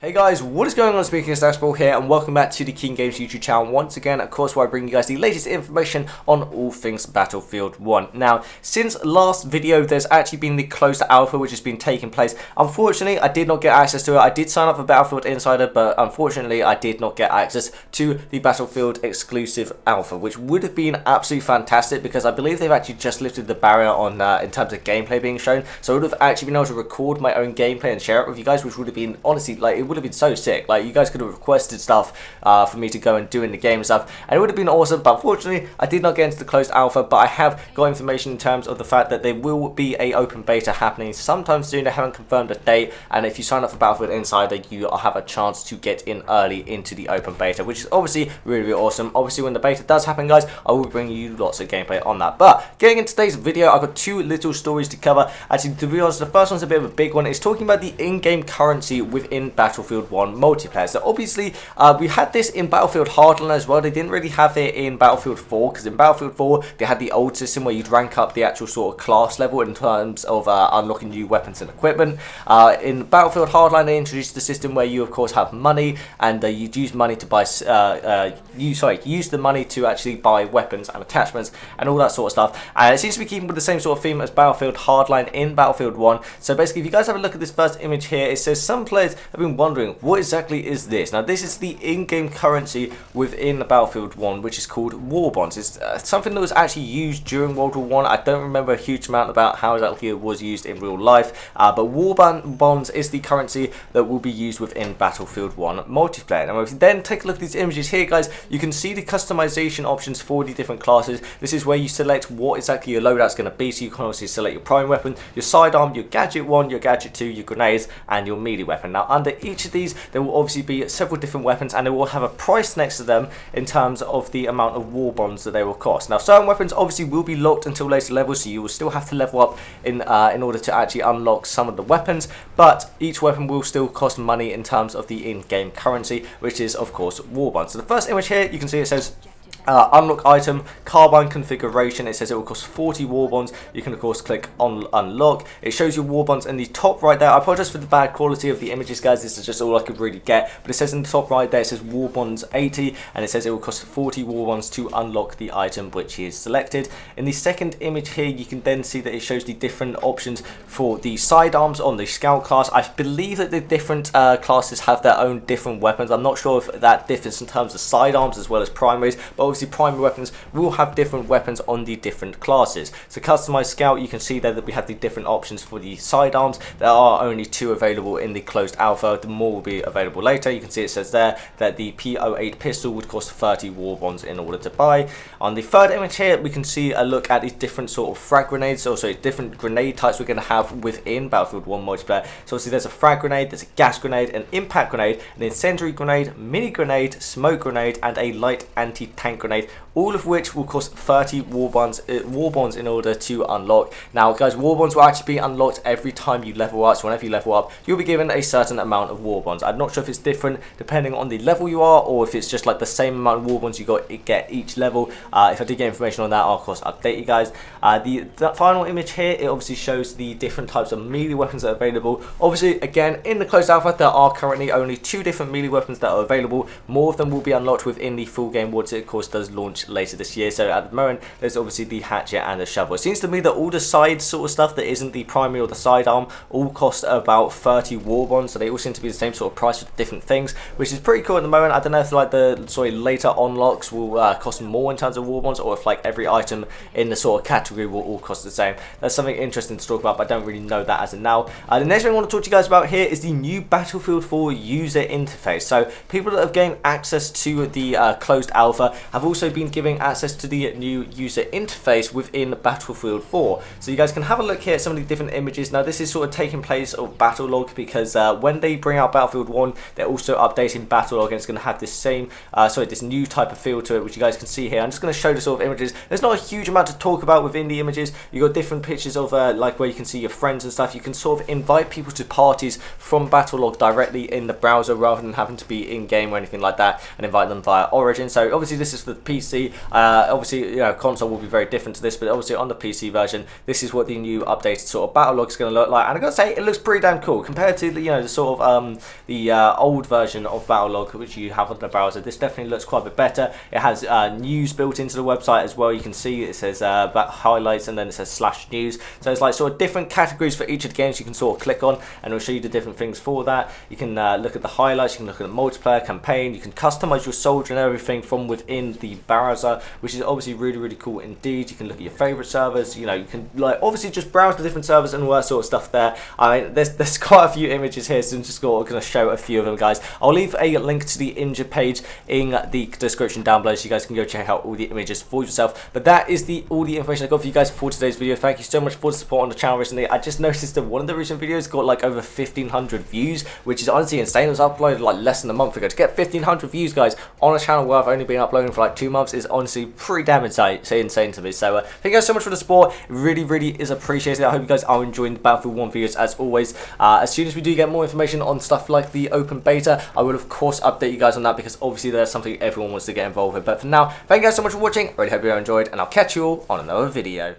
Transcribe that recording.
Hey guys, what is going on? Speaking of Staxball here, and welcome back to the King Games YouTube channel once again, of course, where I bring you guys the latest information on all things Battlefield 1. Now, since last video, there's actually been the closed alpha which has been taking place. Unfortunately, I did not get access to it. I did sign up for Battlefield Insider, but unfortunately, I did not get access to the Battlefield exclusive alpha, which would have been absolutely fantastic because I believe they've actually just lifted the barrier on in terms of gameplay being shown. So I would have actually been able to record my own gameplay and share it with you guys, which would have been honestly like it would have been so sick. Like, you guys could have requested stuff for me to go and do in the game and stuff, and it would have been awesome. But unfortunately, I did not get into the closed alpha, but I have got information in terms of the fact that there will be a open beta happening sometime soon. They haven't confirmed a date, and if you sign up for Battlefield Insider, you have a chance to get in early into the open beta, which is obviously really awesome. Obviously, when the beta does happen, guys, I will bring you lots of gameplay on that. But getting into today's video, I've got two little stories to cover. Actually, to be honest, the first one's a bit of a big one. It's talking about the in-game currency within Battlefield 1 multiplayer. So obviously, we had this in Battlefield Hardline as well. They didn't really have it in Battlefield 4, because in Battlefield 4 they had the old system where you'd rank up the actual sort of class level in terms of unlocking new weapons and equipment. In Battlefield Hardline, they introduced the system where you of course have money, and you'd use money to buy use the money to actually buy weapons and attachments and all that sort of stuff. And it seems to be keeping with the same sort of theme as Battlefield Hardline in Battlefield 1. So basically, if you guys have a look at this first image here, it says some players have been wondering, what exactly is this? Now, this is the in-game currency within Battlefield 1, which is called Warbonds. It's something that was actually used during World War 1. I don't remember a huge amount about how exactly it was used in real life, but Warbonds is the currency that will be used within Battlefield 1 multiplayer. Now, if you then take a look at these images here, guys, you can see the customization options for the different classes. This is where you select what exactly your loadout's going to be. So you can obviously select your prime weapon, your sidearm, your gadget 1, your gadget 2, your grenades, and your melee weapon. Now, under each of these, there will obviously be several different weapons, and they will have a price next to them in terms of the amount of war bonds that they will cost. Now, certain weapons obviously will be locked until later levels, so you will still have to level up in order to actually unlock some of the weapons, but each weapon will still cost money in terms of the in-game currency, which is of course war bonds. So the first image here, you can see it says unlock item, carbine configuration. It says it will cost 40 war bonds. You can of course click on unlock. It shows you war bonds in the top right there. I apologize for the bad quality of the images, guys. This is just all I could really get, but it says in the top right there, it says war bonds 80, and it says it will cost 40 war bonds to unlock the item which is selected. In the second image here, you can then see that it shows the different options for the sidearms on the scout class. I believe that the different classes have their own different weapons. I'm not sure if that differs in terms of sidearms as well as primaries, but obviously primary weapons will have different weapons on the different classes. So customized scout, you can see there that we have the different options for the sidearms. There are only 2 available in the closed alpha. The more will be available later. You can see it says there that the P08 pistol would cost 30 war bonds in order to buy. On the third image here, we can see a look at these different sort of frag grenades, also different grenade types we're going to have within Battlefield 1 multiplayer. So obviously there's a frag grenade, there's a gas grenade, an impact grenade, an incendiary grenade, mini grenade, smoke grenade, and a light anti-tank grenade, all of which will cost 30 war bonds in order to unlock. Now, guys, war bonds will actually be unlocked every time you level up. So whenever you level up, you'll be given a certain amount of war bonds. I'm not sure if it's different depending on the level you are, or if it's just like the same amount of war bonds you get each level. If I did get information on that, I'll of course update you guys. The final image here, it obviously shows the different types of melee weapons that are available. Obviously, again, in the closed alpha, there are currently only 2 different melee weapons that are available. More of them will be unlocked within the full game once it of course does launch later this year. So at the moment, there's obviously the hatchet and the shovel. It seems to me that all the side sort of stuff that isn't the primary or the sidearm all cost about 30 war bonds, so they all seem to be the same sort of price for different things, which is pretty cool at the moment. I don't know if like the later unlocks will cost more in terms of war bonds, or if like every item in the sort of category will all cost the same. That's something interesting to talk about, but I don't really know that as of now. The next thing I want to talk to you guys about here is the new Battlefield 4 user interface. So people that have gained access to the closed alpha have also been giving access to the new user interface within Battlefield 4. So you guys can have a look here at some of the different images. Now, this is sort of taking place of Battlelog, because when they bring out Battlefield 1, they're also updating Battlelog, and it's going to have this same this new type of feel to it, which you guys can see here. I'm just going to show the sort of images. There's not a huge amount to talk about within the images. You've got different pictures of like where you can see your friends and stuff. You can sort of invite people to parties from Battlelog directly in the browser, rather than having to be in game or anything like that and invite them via Origin. So obviously this is for the PC. PC. Obviously, you know, console will be very different to this, but obviously on the PC version, this is what the new updated sort of battle log is going to look like. And I gotta say, it looks pretty damn cool compared to the, you know, the sort of old version of battle log which you have on the browser. This definitely looks quite a bit better. It has news built into the website as well. You can see it says highlights, and then it says /news. So it's like sort of different categories for each of the games you can sort of click on, and it'll show you the different things for that. You can look at the highlights, you can look at the multiplayer campaign, you can customize your soldier and everything from within the browser, which is obviously really, really cool indeed. You can look at your favorite servers, you know, you can like obviously just browse the different servers and all that sort of stuff there. I mean, there's quite a few images here, so I'm just going to show a few of them, guys. I'll leave a link to the image page in the description down below, so you guys can go check out all the images for yourself. But that is all the information I got for you guys for today's video. Thank you so much for the support on the channel recently. I just noticed that one of the recent videos got like over 1,500 views, which is honestly insane. It was uploaded like less than a month ago. To get 1,500 views, guys, on a channel where I've only been uploading for like 2 months is honestly pretty damn insane to me. So thank you guys so much for the support. It really, really is appreciated. I hope you guys are enjoying the Battlefield 1 videos as always. As soon as we do get more information on stuff like the open beta, I will of course update you guys on that, because obviously there's something everyone wants to get involved with. But for now, thank you guys so much for watching. I really hope you enjoyed, and I'll catch you all on another video.